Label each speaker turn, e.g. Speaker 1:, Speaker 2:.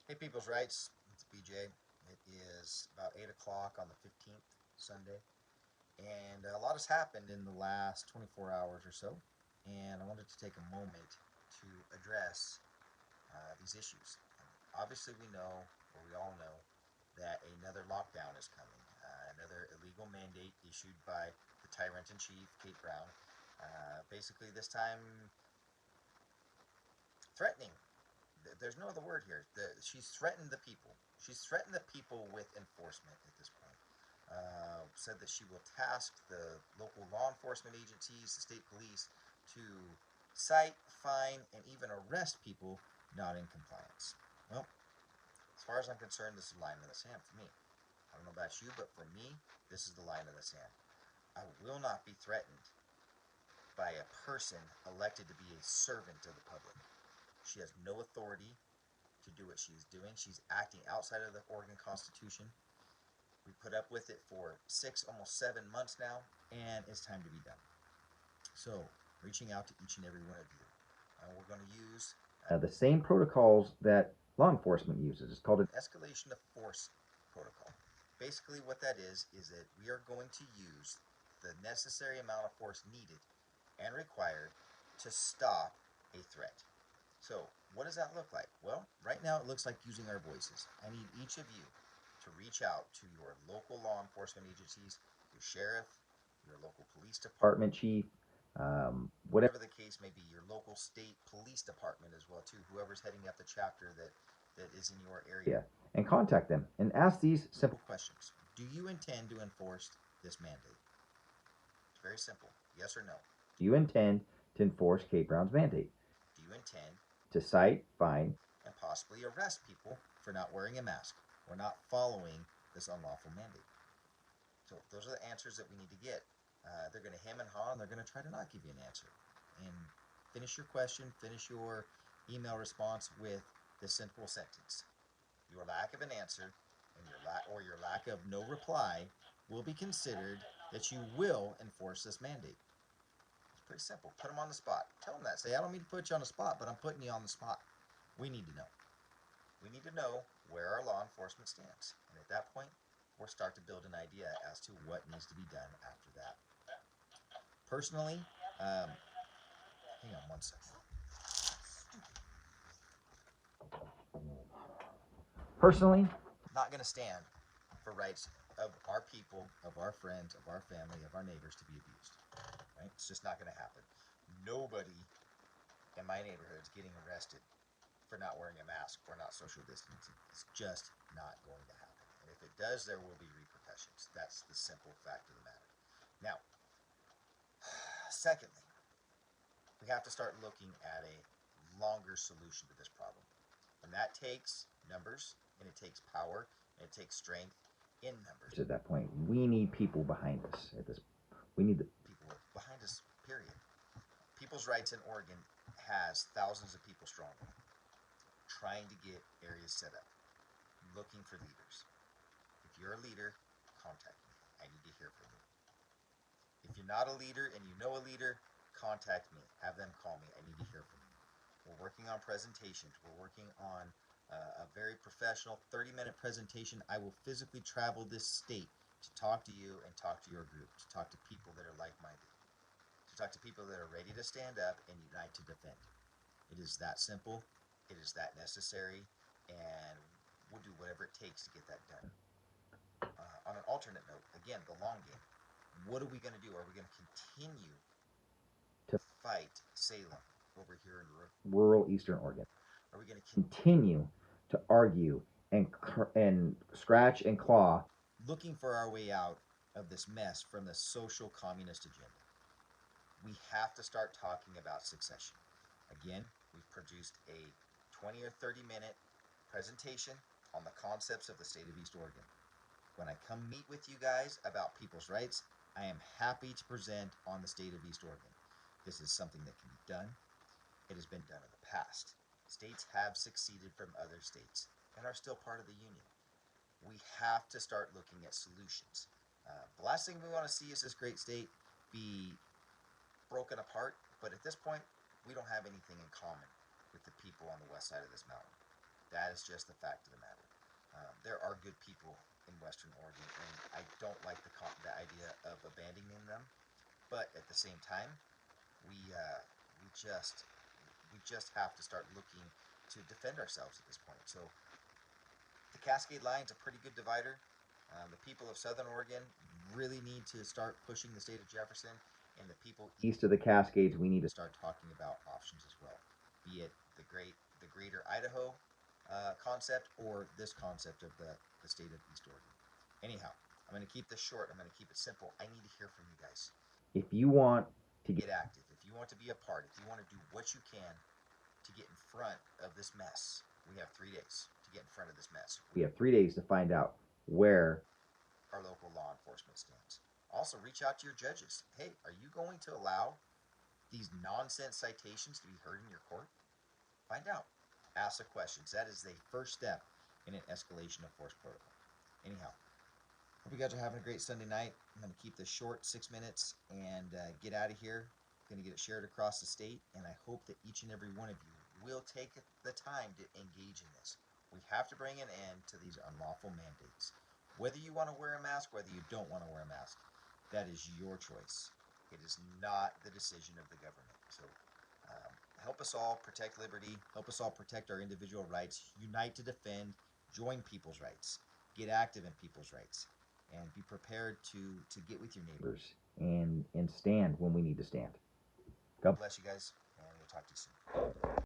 Speaker 1: Hey, People's Rights. It's BJ. It is about 8 o'clock on the 15th, Sunday. And a lot has happened in the last 24 hours or so. And I wanted to take a moment to address these issues. Obviously, we know, or we all know, that another lockdown is coming. Another illegal mandate issued by the tyrant in chief, Kate Brown. Basically, this time threatening. There's no other word here. She's threatened the people. She's threatened the people with enforcement at this point. Said that she will task the local law enforcement agencies, the state police, to cite, fine, and even arrest people not in compliance. Well, as far as I'm concerned, this is the line in the sand for me. I don't know about you, but for me, this is the line in the sand. I will not be threatened by a person elected to be a servant of the public. She has no authority to do what she's doing. She's acting outside of the Oregon Constitution. We put up with it for 6, almost 7 months now, and it's time to be done. So, reaching out to each and every one of you. We're going to use
Speaker 2: the same protocols that law enforcement uses. It's called
Speaker 1: an escalation of force protocol. Basically, what that is that we are going to use the necessary amount of force needed and required to stop a threat. So, what does that look like? Well, right now it looks like using our voices. I need each of you to reach out to your local law enforcement agencies, your sheriff, your local police department
Speaker 2: chief,
Speaker 1: whatever the case may be, your local state police department as well too, whoever's heading up the chapter that is in your area,
Speaker 2: and contact them and ask these simple
Speaker 1: questions. Do you intend to enforce this mandate? It's very simple. Yes or no?
Speaker 2: Do you intend to enforce Kate Brown's mandate?
Speaker 1: Do you intend
Speaker 2: To cite, fine,
Speaker 1: and possibly arrest people for not wearing a mask or not following this unlawful mandate? So those are the answers that we need to get. They're going to hem and haw, and they're going to try to not give you an answer. And finish your question, finish your email response with this simple sentence: your lack of an answer and your lack of no reply will be considered that you will enforce this mandate. It's pretty simple. Put them on the spot. Tell them that. Say, I don't mean to put you on the spot, but I'm putting you on the spot. We need to know. We need to know where our law enforcement stands. And at that point, we'll start to build an idea as to what needs to be done after that. Personally, hang on one second.
Speaker 2: personally,
Speaker 1: Not going to stand for rights of our people, of our friends, of our family, of our neighbors to be abused. Right? It's just not going to happen. Nobody in my neighborhood is getting arrested for not wearing a mask or not social distancing. It's just not going to happen. And if it does, there will be repercussions. That's the simple fact of the matter. Now, secondly, we have to start looking at a longer solution to this problem. And that takes numbers, and it takes power, and it takes strength in numbers.
Speaker 2: at that point, we need people behind us. We need the
Speaker 1: people behind us, period. People's Rights in Oregon has thousands of people strong, trying to get areas set up, looking for leaders. If you're a leader, contact me. I need to hear from you. If you're not a leader and you know a leader, contact me. Have them call me. I need to hear from you. We're working on presentations. We're working on a very professional 30-minute presentation. I will physically travel this state to talk to you and talk to your group, to talk to people that are like-minded, to talk to people that are ready to stand up and unite to defend. It is that simple. It is that necessary. And we'll do whatever it takes to get that done. On an alternate note, again, the long game. What are we going to do? Are we going to continue to fight Salem over here in
Speaker 2: rural Eastern Oregon.
Speaker 1: Are we going to
Speaker 2: Continue to argue and scratch and claw,
Speaker 1: looking for our way out of this mess from the social communist agenda? We have to start talking about succession. Again, we've produced a 20 or 30-minute presentation on the concepts of the state of East Oregon. When I come meet with you guys about people's rights, I am happy to present on the state of East Oregon. This is something that can be done. It has been done in the past. States have succeeded from other states and are still part of the union. We have to start looking at solutions. The last thing we want to see is this great state be broken apart, but at this point, we don't have anything in common with the people on the west side of this mountain. That is just the fact of the matter. There are good people in Western Oregon, and I don't like the idea of abandoning them. But at the same time, we uh, we just we just have to start looking to defend ourselves at this point. So the Cascade Line's a pretty good divider. The people of Southern Oregon really need to start pushing the state of Jefferson, and the people
Speaker 2: East of the Cascades, we need to
Speaker 1: start talking about options as well, be it the greater Idaho concept or this concept of the state of East Oregon. Anyhow, I'm going to keep this short. I'm going to keep it simple. I need to hear from you guys.
Speaker 2: if you want to
Speaker 1: Get active. If you want to be a part, if you want to do what you can to get in front of this mess, we have 3 days to get in front of this mess.
Speaker 2: we have 3 days to find out where
Speaker 1: Our local law enforcement stands. Also, reach out to your judges. Hey, are you going to allow these nonsense citations to be heard in your court? Find out. Ask the questions. That is the first step in an escalation of force protocol. Anyhow, hope you guys are having a great Sunday night. I'm going to keep this short, 6 minutes, and get out of here. Going to get it shared across the state, and I hope that each and every one of you will take the time to engage in this. We have to bring an end to these unlawful mandates. Whether you want to wear a mask, whether you don't want to wear a mask, that is your choice. It is not the decision of the government. So help us all protect liberty. Help us all protect our individual rights. Unite to defend. Join people's rights. Get active in people's rights. And be prepared to get with your neighbors.
Speaker 2: and stand when we need to stand.
Speaker 1: God bless you guys, and we'll talk to you soon.